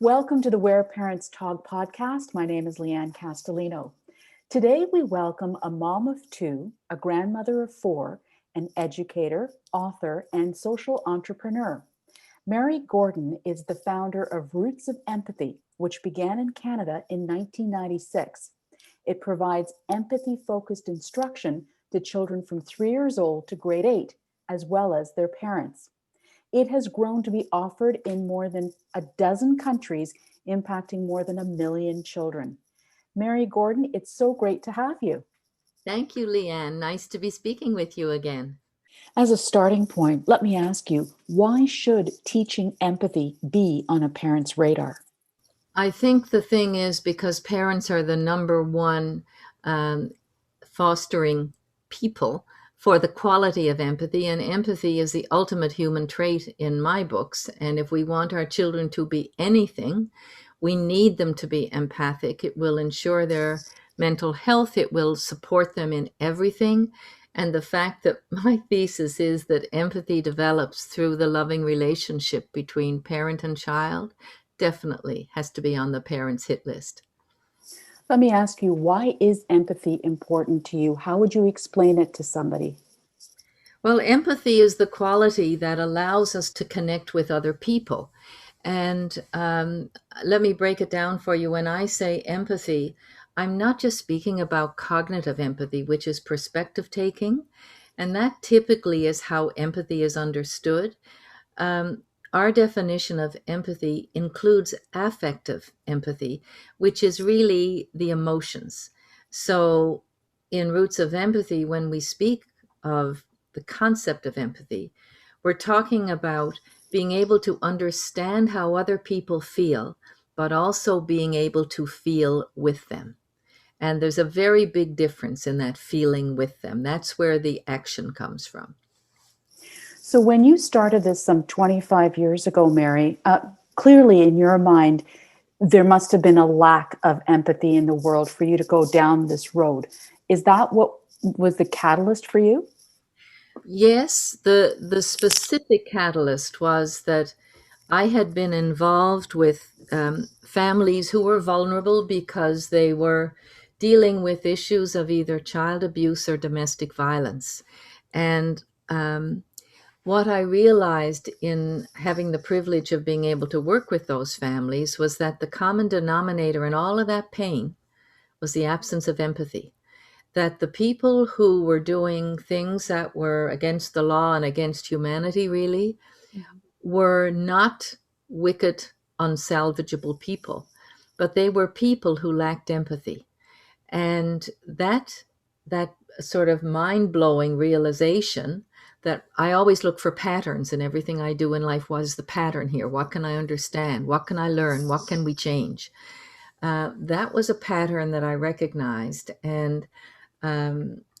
Welcome to the Where Parents Talk podcast. My name is Lianne Castelino. Today we welcome a mom of two, a grandmother of four, an educator, author, and social entrepreneur. Mary Gordon is the founder of Roots of Empathy, which began in Canada in 1996. It provides empathy-focused instruction to children from 3 years old to grade 8, as well as their parents. It has grown to be offered in more than a dozen countries, impacting more than 1 million children. Mary Gordon, it's so great to have you. Thank you, Leanne. Nice to be speaking with you again. As a starting point, let me ask you, why should teaching empathy be on a parent's radar? I think the thing is because parents are the number one um, fostering people for the quality of empathy, and empathy is the ultimate human trait in my books. And if we want our children to be anything, we need them to be empathic. It will ensure their mental health, it will support them in everything. And the fact that my thesis is that empathy develops through the loving relationship between parent and child definitely has to be on the parents' hit list. Let me ask you, why is empathy important to you? How would you explain it to somebody? Well, empathy is the quality that allows us to connect with other people. And let me break it down for you. When I say empathy, I'm not just speaking about cognitive empathy, which is perspective taking. And that typically is how empathy is understood. Um, our definition of empathy includes affective empathy, which is really the emotions. So, in Roots of Empathy, when we speak of the concept of empathy, we're talking about being able to understand how other people feel, but also being able to feel with them. And there's a very big difference in that feeling with them. That's where the action comes from. So, when you started this some 25 years ago, Mary, clearly in your mind, there must have been a lack of empathy in the world for you to go down this road. Is that what was the catalyst for you? Yes, the specific catalyst was that I had been involved with families who were vulnerable because they were dealing with issues of either child abuse or domestic violence. And what I realized in having the privilege of being able to work with those families was that the common denominator in all of that pain was the absence of empathy. That the people who were doing things that were against the law and against humanity really were not wicked, unsalvageable people, but they were people who lacked empathy. And that sort of mind-blowing realization that I always look for patterns in everything I do in life. What is the pattern here? What can I understand? What can I learn? What can we change? That was a pattern that I recognized. And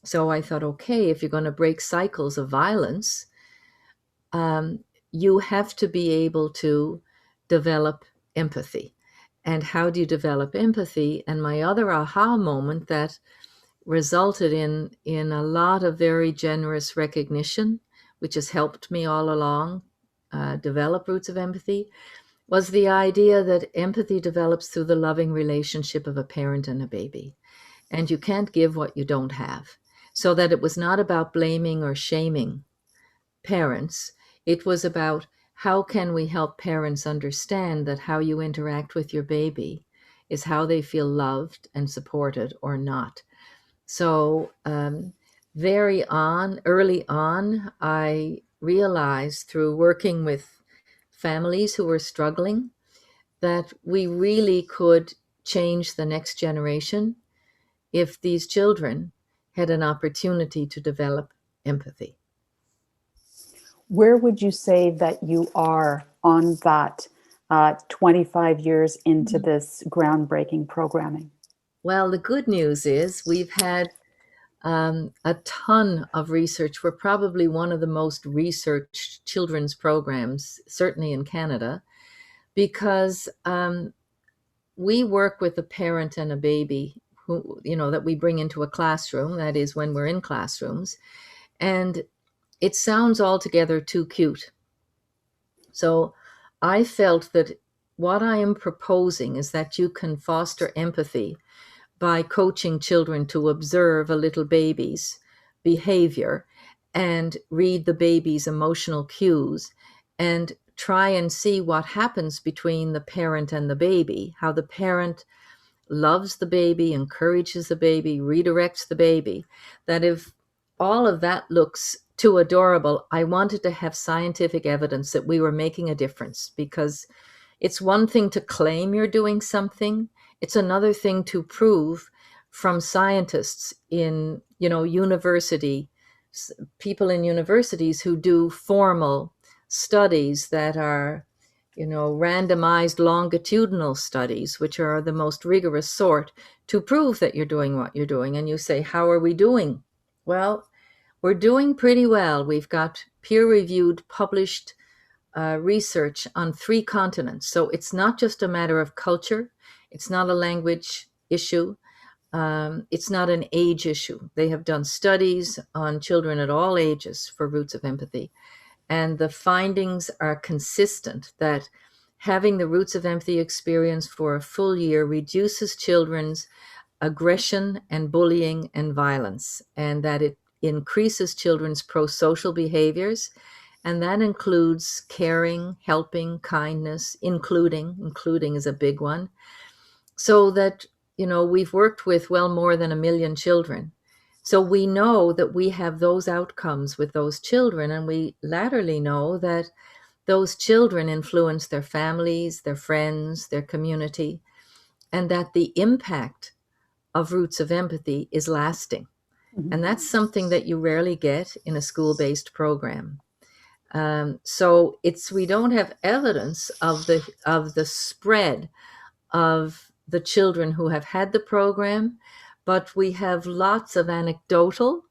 so I thought, okay, if you're going to break cycles of violence, um, you have to be able to develop empathy. And how do you develop empathy? And my other aha moment that resulted in a lot of very generous recognition, which has helped me all along develop Roots of Empathy, was the idea that empathy develops through the loving relationship of a parent and a baby. And you can't give what you don't have. So that it was not about blaming or shaming parents. It was about how can we help parents understand that how you interact with your baby is how they feel loved and supported or not. So early on, I realized through working with families who were struggling that we really could change the next generation if these children had an opportunity to develop empathy. Where would you say that you are on that 25 years into this groundbreaking programming? Well, the good news is we've had a ton of research. We're probably one of the most researched children's programs, certainly in Canada, because we work with a parent and a baby who, that we bring into a classroom. That is when we're in classrooms. And it sounds altogether too cute. So I felt that what I am proposing is that you can foster empathy by coaching children to observe a little baby's behavior and read the baby's emotional cues and try and see what happens between the parent and the baby, how the parent loves the baby, encourages the baby, redirects the baby. That if all of that looks too adorable, I wanted to have scientific evidence that we were making a difference, because it's one thing to claim you're doing something. It's another thing to prove from scientists in, university, people in universities who do formal studies that are, randomized longitudinal studies, which are the most rigorous sort, to prove that you're doing what you're doing. And you say, how are we doing? Well, we're doing pretty well. We've got peer-reviewed, published research on 3 continents. So it's not just a matter of culture. It's not a language issue. It's not an age issue. They have done studies on children at all ages for roots of empathy. And the findings are consistent that having the roots of empathy experience for a full year reduces children's aggression and bullying and violence, and that it increases children's pro-social behaviors. And that includes caring, helping, kindness, including is a big one. So that, we've worked with well more than 1 million children. So we know that we have those outcomes with those children, and we latterly know that those children influence their families, their friends, their community, and that the impact of roots of empathy is lasting. Mhm. And that's something that you rarely get in a school-based program. So we don't have evidence of the spread of the children who have had the program, but we have lots of anecdotal,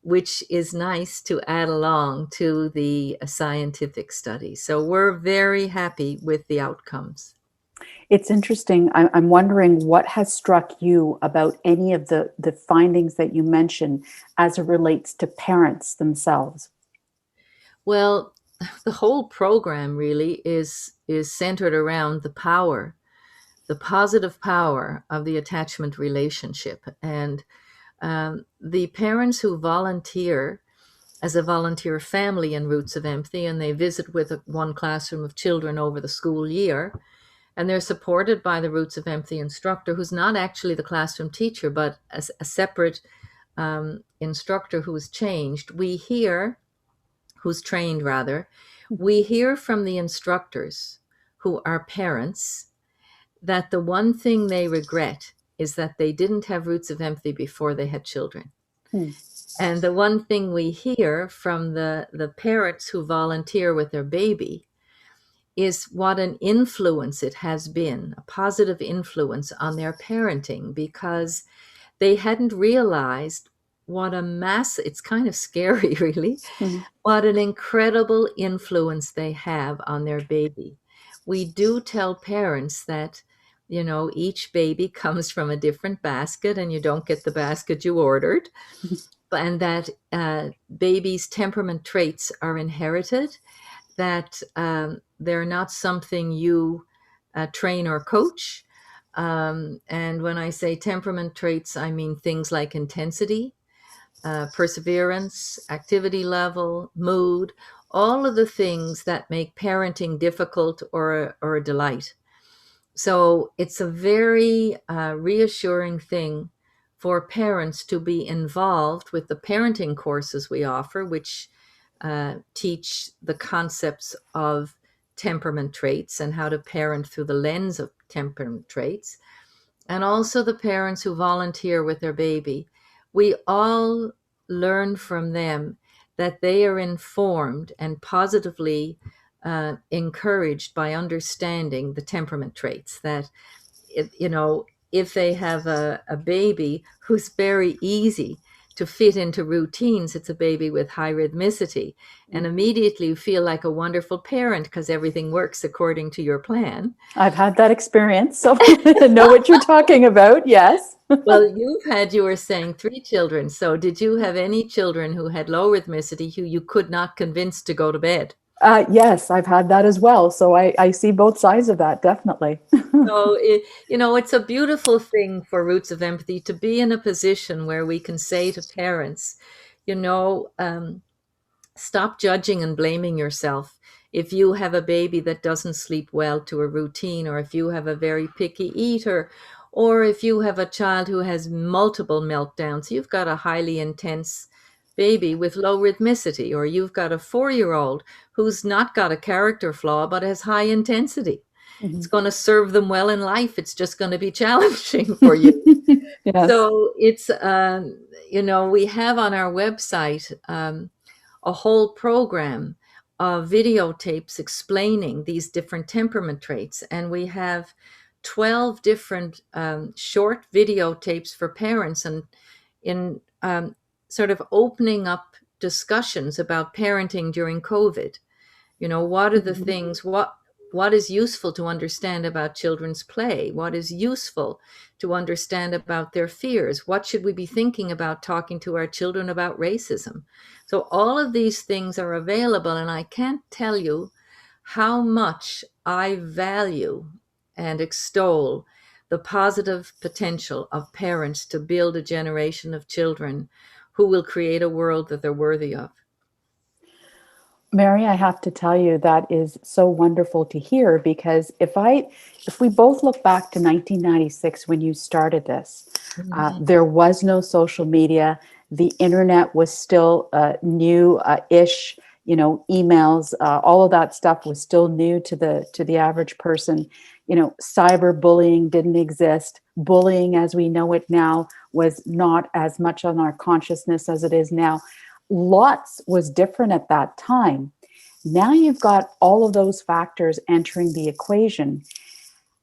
which is nice to add along to the scientific study. So we're very happy with the outcomes. It's interesting. I'm wondering what has struck you about any of the findings that you mentioned as it relates to parents themselves. Well, the whole program really is centered around the positive power of the attachment relationship. And the parents who volunteer as a volunteer family in Roots of Empathy, and they visit with one classroom of children over the school year, and they're supported by the Roots of Empathy instructor, who's not actually the classroom teacher, but a separate instructor who's trained rather. We hear from the instructors who are parents that the one thing they regret is that they didn't have Roots of Empathy before they had children. Hmm. And the one thing we hear from the parents who volunteer with their baby is what an influence it has been, a positive influence on their parenting, because they hadn't realized it's kind of scary, really, Mhm. what an incredible influence they have on their baby. We do tell parents that, each baby comes from a different basket and you don't get the basket you ordered, and that babies' temperament traits are inherited, that they're not something you train or coach. And when I say temperament traits, I mean things like intensity, perseverance, activity level, mood, all of the things that make parenting difficult or a delight. So it's a very reassuring thing for parents to be involved with the parenting courses we offer, which teach the concepts of temperament traits and how to parent through the lens of temperament traits, and also the parents who volunteer with their baby. We all learn from them that they are informed and positively encouraged by understanding the temperament traits. That, if they have a baby who's very easy to fit into routines, it's a baby with high rhythmicity. And immediately you feel like a wonderful parent because everything works according to your plan. I've had that experience, so I know what you're talking about. Yes. Well, you were saying 3 children. So did you have any children who had low rhythmicity who you could not convince to go to bed? Yes, I've had that as well. So I see both sides of that, definitely. So, it's a beautiful thing for Roots of Empathy to be in a position where we can say to parents, you know, stop judging and blaming yourself. If you have a baby that doesn't sleep well to a routine, or if you have a very picky eater, or if you have a child who has multiple meltdowns, you've got a highly intense baby with low rhythmicity, or you've got a 4-year old who's not got a character flaw but has high intensity. It's Mhm. going to serve them well in life. It's just going to be challenging for you. Yes. So it's, we have on our website a whole program of videotapes explaining these different temperament traits. And we have 12 different short videotapes for parents, and in sort of opening up discussions about parenting during COVID. What are the Mhm. things, what is useful to understand about children's play? What is useful to understand about their fears? What should we be thinking about talking to our children about racism? So all of these things are available, and I can't tell you how much I value and extol the positive potential of parents to build a generation of children who will create a world that they're worthy of. Mary, I have to tell you that is so wonderful to hear because if we both look back to 1996 when you started this, Mhm. there was no social media. The internet was still new-ish. Emails, all of that stuff was still new to the average person. Cyberbullying didn't exist. Bullying, as we know it now, was not as much on our consciousness as it is now. Lots was different at that time. Now you've got all of those factors entering the equation.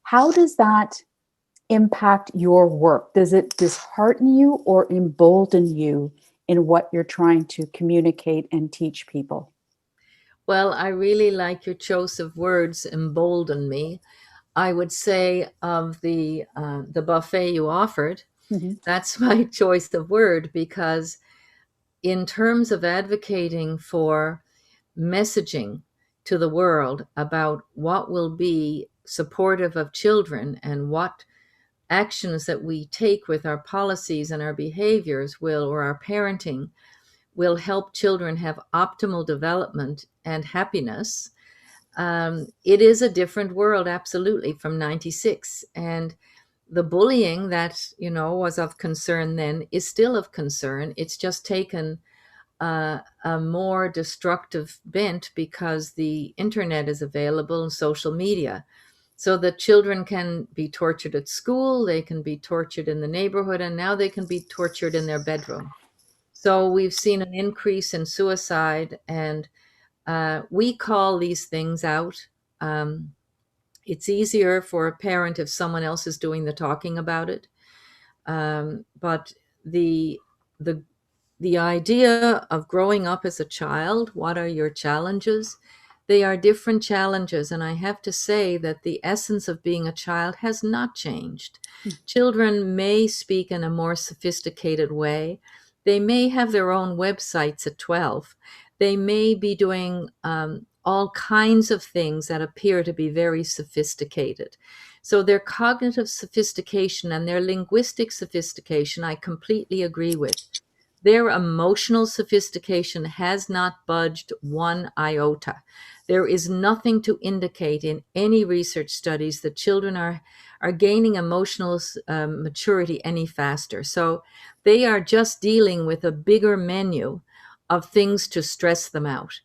How does that impact your work? Does it dishearten you or embolden you in what you're trying to communicate and teach people? Well, I really like your choice of words, embolden me. I would say of the buffet you offered, Mhm. that's my choice of word, because in terms of advocating for messaging to the world about what will be supportive of children and what actions that we take with our policies and our behaviors will, or our parenting, will help children have optimal development and happiness. It is a different world, absolutely, from 96. And the bullying that, was of concern then is still of concern. It's just taken a more destructive bent because the internet is available and social media. So that children can be tortured at school, they can be tortured in the neighborhood, and now they can be tortured in their bedroom. So we've seen an increase in suicide, and we call these things out. Um, it's easier for a parent if someone else is doing the talking about it. But the the the idea of growing up as a child, what are your challenges? They are different challenges. And I have to say that the essence of being a child has not changed. Children may speak in a more sophisticated way. They may have their own websites at 12. They may be doing all kinds of things that appear to be very sophisticated. So their cognitive sophistication and their linguistic sophistication, I completely agree with. Their emotional sophistication has not budged one iota. There is nothing to indicate in any research studies that children are gaining emotional maturity any faster. So they are just dealing with a bigger menu of things to stress them out.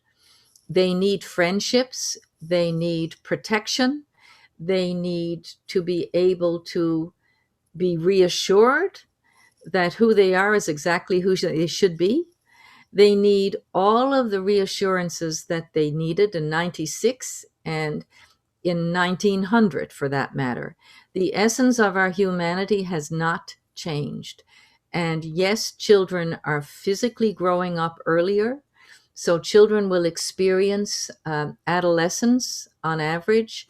They need friendships, they need protection, they need to be able to be reassured that who they are is exactly who they should be. They need all of the reassurances that they needed in 96 and in 1900, for that matter. The essence of our humanity has not changed. And yes, children are physically growing up earlier. So children will experience adolescence on average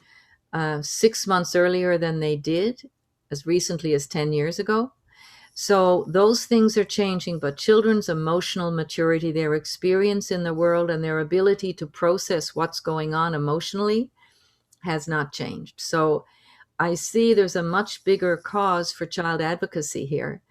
6 months earlier than they did as recently as 10 years ago. So those things are changing, but children's emotional maturity, their experience in the world, and their ability to process what's going on emotionally has not changed. So I see there's a much bigger cause for child advocacy here,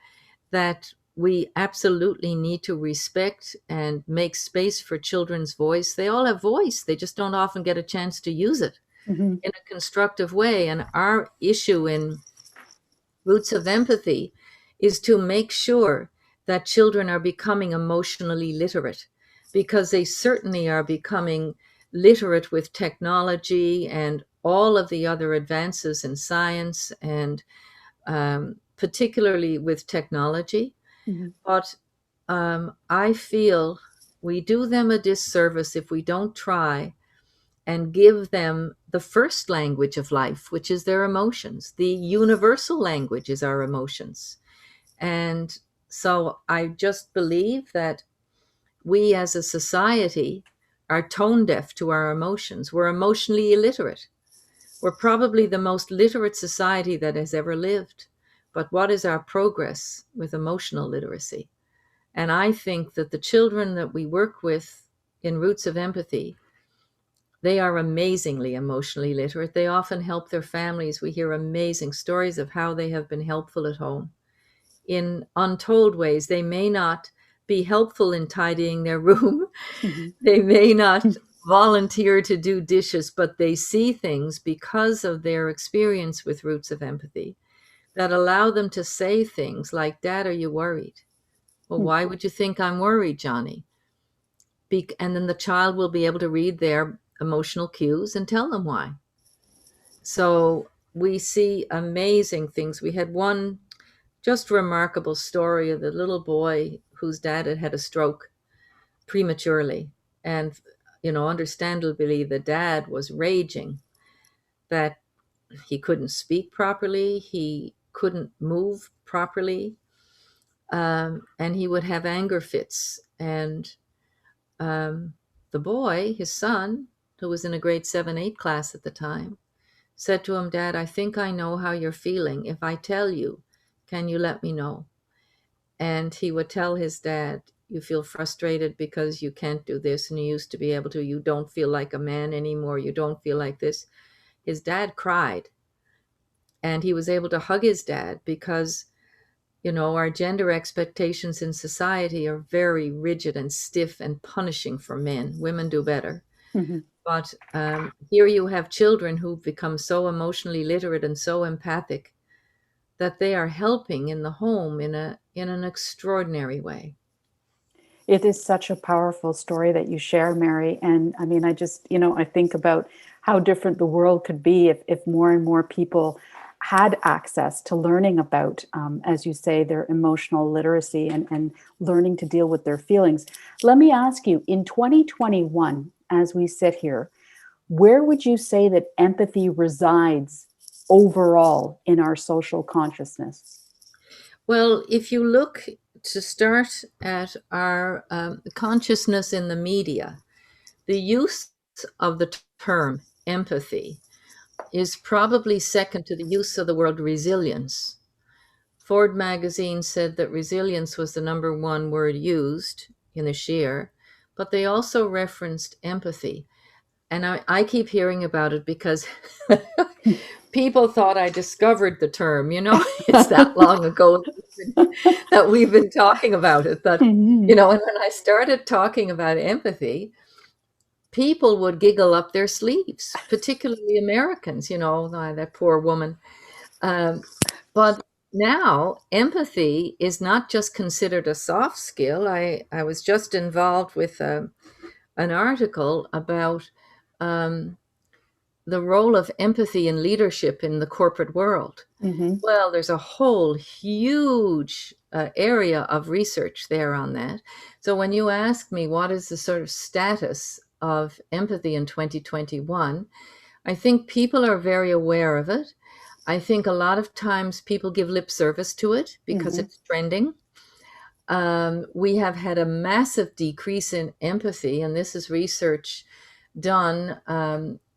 that we absolutely need to respect and make space for children's voice. They all have voice, they just don't often get a chance to use it Mhm. in a constructive way. And our issue in Roots of Empathy is to make sure that children are becoming emotionally literate, because they certainly are becoming literate with technology and all of the other advances in science, and particularly with technology. Mhm. But I feel we do them a disservice if we don't try and give them the first language of life, which is their emotions. The universal language is our emotions. And so I just believe that we as a society are tone deaf to our emotions. We're emotionally illiterate. We're probably the most literate society that has ever lived. But what is our progress with emotional literacy? And I think that the children that we work with in Roots of Empathy, they are amazingly emotionally literate. They often help their families. We hear amazing stories of how they have been helpful at home in untold ways. They may not be helpful in tidying their room. Mhm. They may not volunteer to do dishes, but they see things because of their experience with Roots of Empathy that allow them to say things like, "Dad, are you worried?" "Well, Mhm. why would you think I'm worried, Johnny?" And then the child will be able to read their emotional cues and tell them why. So we see amazing things. We had one just remarkable story of the little boy whose dad had had a stroke prematurely. And, understandably, the dad was raging that he couldn't speak properly, he couldn't move properly, and he would have anger fits. And the boy, his son, who was in a grade 7-8 class at the time, said to him, "Dad, I think I know how you're feeling. If I tell you, can you let me know?" And he would tell his dad, "You feel frustrated because you can't do this and you used to be able to. You don't feel like a man anymore. You don't feel like this." His dad cried, and he was able to hug his dad because, our gender expectations in society are very rigid and stiff and punishing for men. Women do better. Mhm. But here you have children who've become so emotionally literate and so empathic that they are helping in the home in an extraordinary way. It is such a powerful story that you share, Mary. And I mean, I just, I think about how different the world could be if more and more people had access to learning about, as you say, their emotional literacy and learning to deal with their feelings. Let me ask you, in 2021, as we sit here, where would you say that empathy resides overall in our social consciousness? Well, if you look to start at our consciousness in the media, the use of the term empathy is probably second to the use of the word resilience. Ford magazine said that resilience was the number one word used in the share, but they also referenced empathy. And I keep hearing about it because people thought I discovered the term. It's that long ago that we've been talking about it. And when I started talking about empathy, people would giggle up their sleeves, particularly Americans, that poor woman. Um, but now empathy is not just considered a soft skill. I was just involved with an article about um, the role of empathy in leadership in the corporate world. Mhm. Well, there's a whole huge area of research there on that. So when you ask me what is the sort of status of empathy in 2021, I think people are very aware of it. I think a lot of times people give lip service to it because Mhm. it's trending. We have had a massive decrease in empathy, and this is research done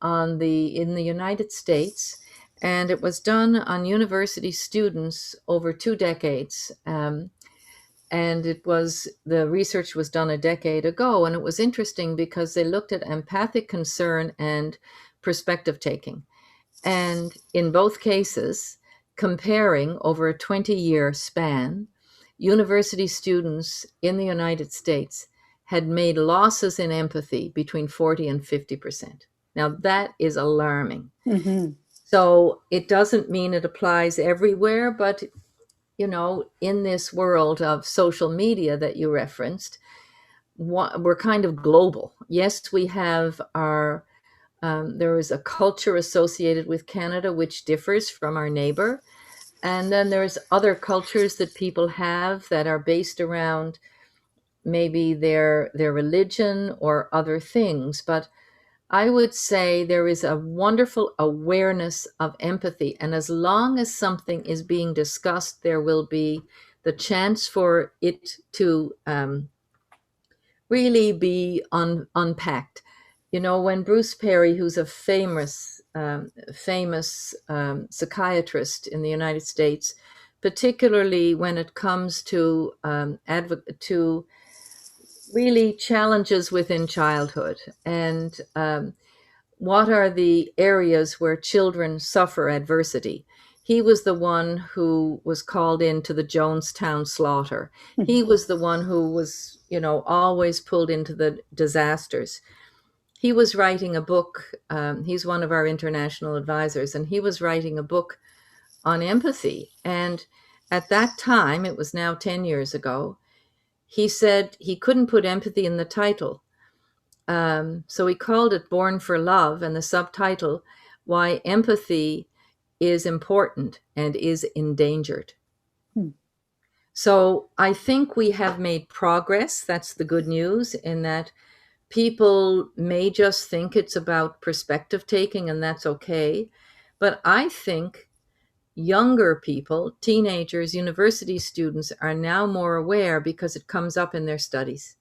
in the United States, And it was done on university students over 2 decades. And the research was done a decade ago. And it was interesting because they looked at empathic concern and perspective taking. And in both cases, comparing over a 20-year span, university students in the United States had made losses in empathy between 40 and 50%. Now, that is alarming. Hmm. So it doesn't mean it applies everywhere, but in this world of social media that you referenced, we're kind of global. Yes, we have there is a culture associated with Canada which differs from our neighbor. And then there's other cultures that people have that are based around maybe their religion or other things. But I would say there is a wonderful awareness of empathy. And as long as something is being discussed, there will be the chance for it to really be unpacked. When Bruce Perry, who's a famous psychiatrist in the United States, particularly when it comes to to really challenges within childhood and what are the areas where children suffer adversity. He was the one who was called into the Jonestown slaughter. He was the one who was, always pulled into the disasters. He was writing a book. He's one of our international advisors, and he was writing a book on empathy. And at that time, it was now 10 years ago, he said he couldn't put empathy in the title. So he called it Born for Love, and the subtitle, Why Empathy is Important and is Endangered. Hmm. So I think we have made progress. That's the good news, in that people may just think it's about perspective taking, and that's okay. But I think younger people, teenagers, university students, are now more aware because it comes up in their studies.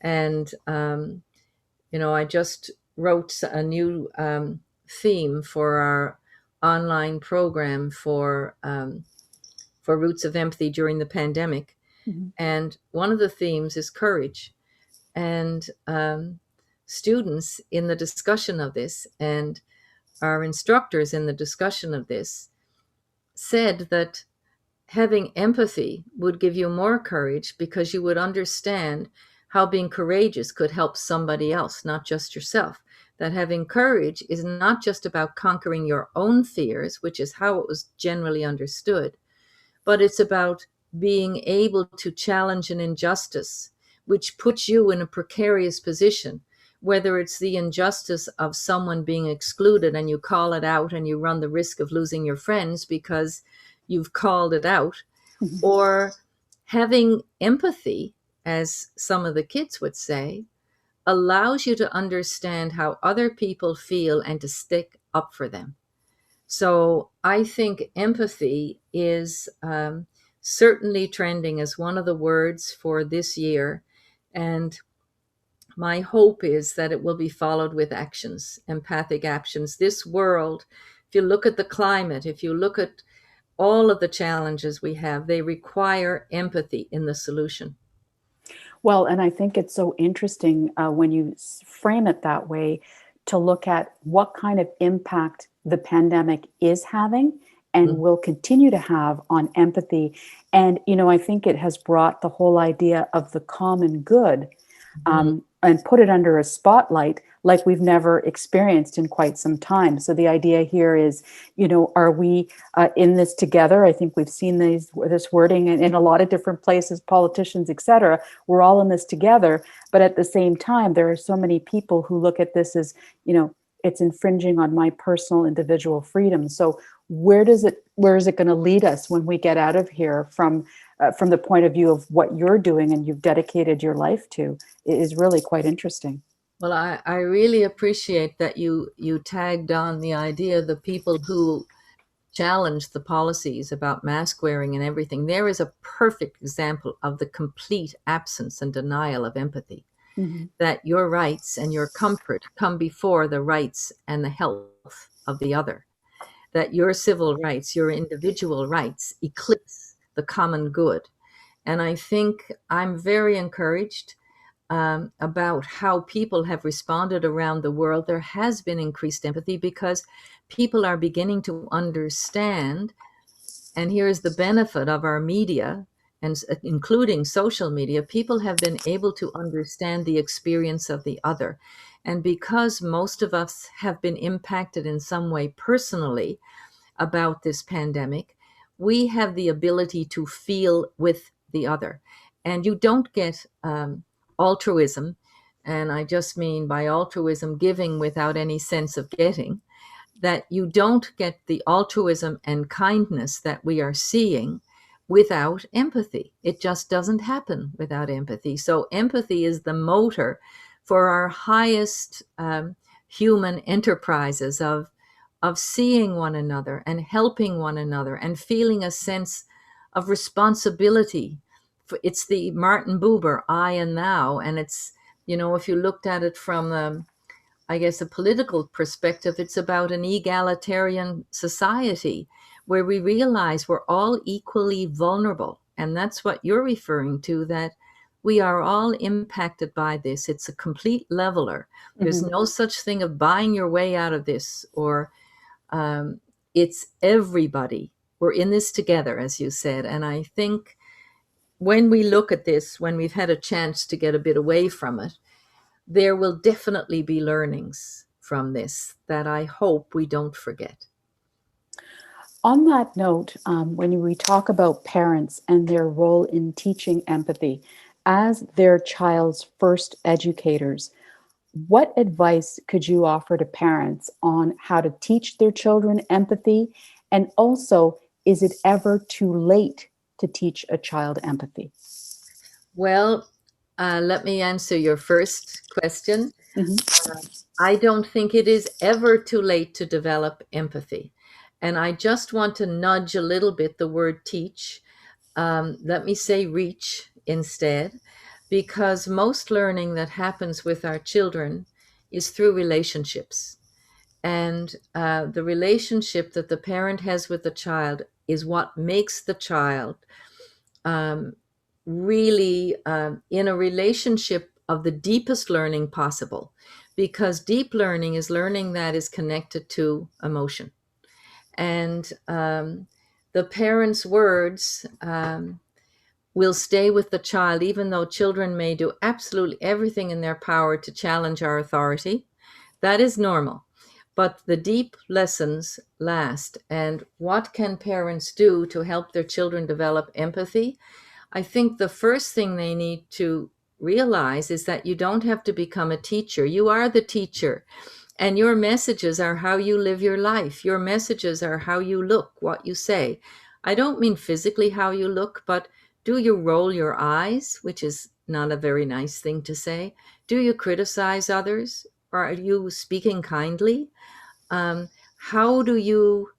And I just wrote a new theme for our online program for Roots of Empathy during the pandemic. Hmm. And one of the themes is courage. And students in the discussion of this, and our instructors in the discussion of this, said that having empathy would give you more courage because you would understand how being courageous could help somebody else, not just yourself. That having courage is not just about conquering your own fears, which is how it was generally understood, but it's about being able to challenge an injustice, which puts you in a precarious position, whether it's the injustice of someone being excluded and you call it out and you run the risk of losing your friends because you've called it out, Hmm. or having empathy, as some of the kids would say, allows you to understand how other people feel and to stick up for them. So I think empathy is certainly trending as one of the words for this year. And my hope is that it will be followed with actions, empathic actions. This world, if you look at the climate, if you look at all of the challenges we have, they require empathy in the solution. Well, and I think it's so interesting when you frame it that way, to look at what kind of impact the pandemic is having and Mm. will continue to have on empathy. And, I think it has brought the whole idea of the common good Mhm. and put it under a spotlight like we've never experienced in quite some time. So the idea here is, are we in this together? I think we've seen this wording in a lot of different places, politicians, et cetera. We're all in this together. But at the same time, there are so many people who look at this as, it's infringing on my personal individual freedom. So where is it going to lead us when we get out of here from the point of view of what you're doing and you've dedicated your life to? Is really quite interesting. Well, I really appreciate that you tagged on the idea of the people who challenge the policies about mask wearing and everything. There is a perfect example of the complete absence and denial of empathy, Mhm. that your rights and your comfort come before the rights and the health of the other. that your civil rights, your individual rights, eclipse the common good. And I think I'm very encouraged about how people have responded around the world. There has been increased empathy because people are beginning to understand. And here's the benefit of our media, and including social media. People have been able to understand the experience of the other. And because most of us have been impacted in some way personally about this pandemic, we have the ability to feel with the other. And you don't get altruism, and I just mean by altruism, giving without any sense of getting, that you don't get the altruism and kindness that we are seeing without empathy. It just doesn't happen without empathy. So empathy is the motor for our highest human enterprises of seeing one another and helping one another and feeling a sense of responsibility. It's the Martin Buber, I and thou. And it's, if you looked at it from, I guess, a political perspective, it's about an egalitarian society where we realize we're all equally vulnerable. And that's what you're referring to, that we are all impacted by this. It's a complete leveler. There's Mhm. no such thing of buying your way out of this, or it's everybody. We're in this together, as you said. And I think when we look at this, when we've had a chance to get a bit away from it, there will definitely be learnings from this that I hope we don't forget. On that note, when we talk about parents and their role in teaching empathy as their child's first educators, what advice could you offer to parents on how to teach their children empathy? And also, is it ever too late to teach a child empathy? Well, let me answer your first question. Mhm. I don't think it is ever too late to develop empathy. And I just want to nudge a little bit the word teach. Let me say reach instead, because most learning that happens with our children is through relationships. And the relationship that the parent has with the child is what makes the child um, really in a relationship of the deepest learning possible. Because deep learning is learning that is connected to emotion. And the parent's words will stay with the child, even though children may do absolutely everything in their power to challenge our authority. That is normal. But the deep lessons last. And what can parents do to help their children develop empathy? I think the first thing they need to realize is that you don't have to become a teacher. You are the teacher. And your messages are how you live your life. Your messages are how you look, what you say. I don't mean physically how you look, but do you roll your eyes, which is not a very nice thing to say? Do you criticize others? Or are you speaking kindly? How do you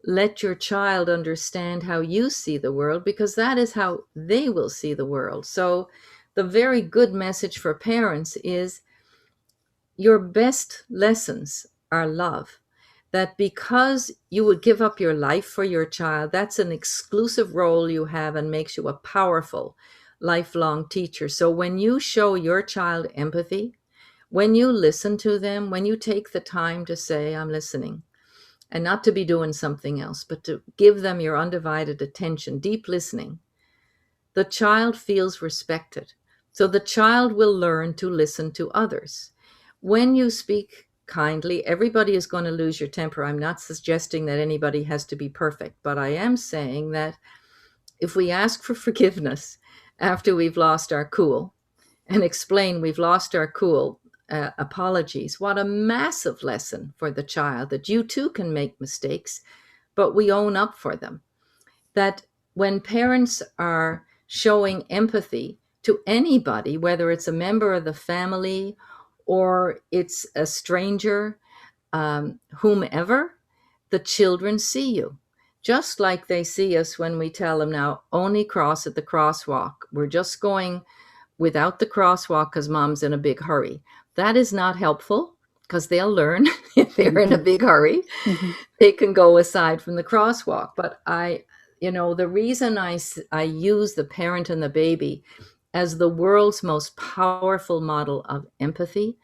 let your child understand how you see the world? Because that is how they will see the world. So the very good message for parents is your best lessons are love. That because you would give up your life for your child, that's an exclusive role you have and makes you a powerful lifelong teacher. So when you show your child empathy, when you listen to them, when you take the time to say, I'm listening, and not to be doing something else, but to give them your undivided attention, deep listening, the child feels respected. So the child will learn to listen to others. When you speak kindly, everybody is going to lose your temper. I'm not suggesting that anybody has to be perfect, but I am saying that if we ask for forgiveness after we've lost our cool and explain we've lost our cool, apologies, what a massive lesson for the child that you too can make mistakes, but we own up for them. That when parents are showing empathy to anybody, whether it's a member of the family or it's a stranger, whomever, the children see you. Just like they see us when we tell them now, only cross at the crosswalk. We're just going without the crosswalk because mom's in a big hurry. That is not helpful. because they'll learn if they're in a Mhm. big hurry. Mhm. They can go aside from the crosswalk. But the reason I use the parent and the baby as the world's most powerful model of empathy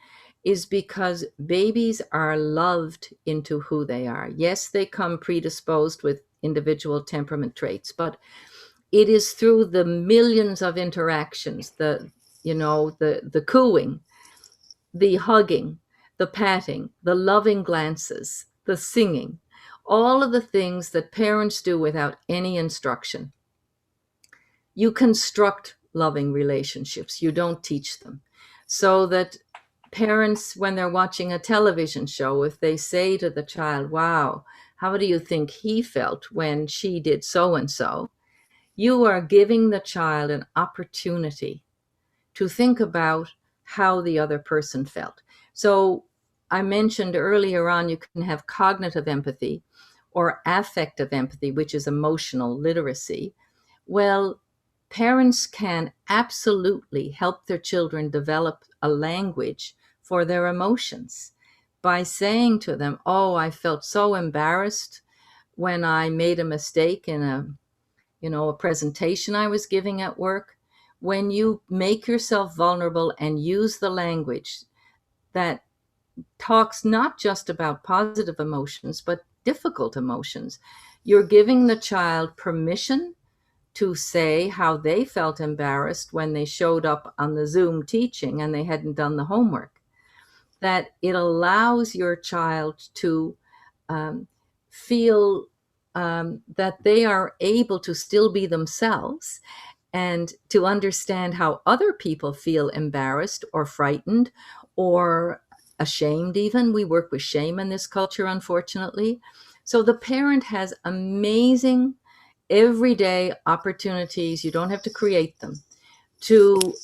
is because babies are loved into who they are. Yes, they come predisposed with individual temperament traits, but it is through the millions of interactions, the cooing, the hugging, the patting, the loving glances, the singing, all of the things that parents do without any instruction. You construct loving relationships, you don't teach them. So that parents, when they're watching a television show, if they say to the child, wow, how do you think he felt when she did so and so? You are giving the child an opportunity to think about how the other person felt. So I mentioned earlier on, you can have cognitive empathy or affective empathy, which is emotional literacy. Well, parents can absolutely help their children develop a language for their emotions by saying to them, oh, I felt so embarrassed when I made a mistake in a presentation I was giving at work. When you make yourself vulnerable and use the language that talks not just about positive emotions, but difficult emotions, you're giving the child permission to say how they felt embarrassed when they showed up on the Zoom teaching and they hadn't done the homework. That it allows your child to um, feel that they are able to still be themselves and to understand how other people feel embarrassed or frightened or ashamed, even. We work with shame in this culture, unfortunately. So the parent has amazing everyday opportunities. You don't have to create them to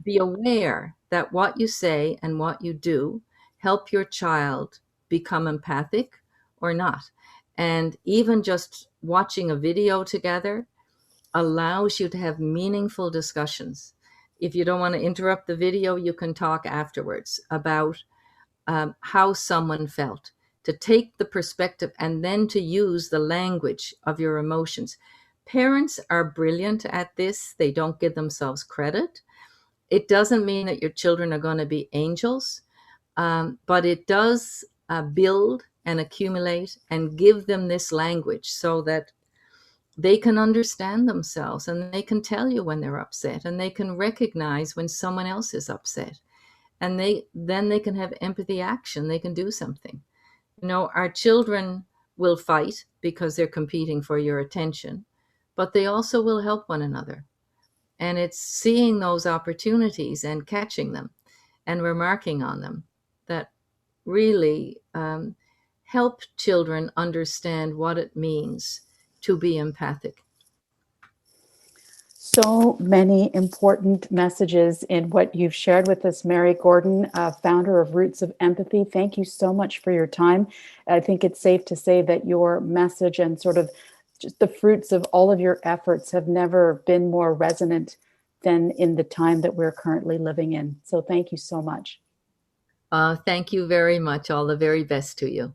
be aware that what you say and what you do help your child become empathic or not. And even just watching a video together allows you to have meaningful discussions. If you don't want to interrupt the video, you can talk afterwards about how someone felt, to take the perspective and then to use the language of your emotions. Parents are brilliant at this, they don't give themselves credit. It doesn't mean that your children are going to be angels, but it does build and accumulate and give them this language so that they can understand themselves and they can tell you when they're upset and they can recognize when someone else is upset, and they can have empathy action. They can do something. Our children will fight because they're competing for your attention, but they also will help one another. And it's seeing those opportunities and catching them and remarking on them that really help children understand what it means to be empathic. So many important messages in what you've shared with us, Mary Gordon, founder of Roots of Empathy. Thank you so much for your time. I think it's safe to say that your message and sort of just the fruits of all of your efforts have never been more resonant than in the time that we're currently living in. So thank you so much. Thank you very much. All the very best to you.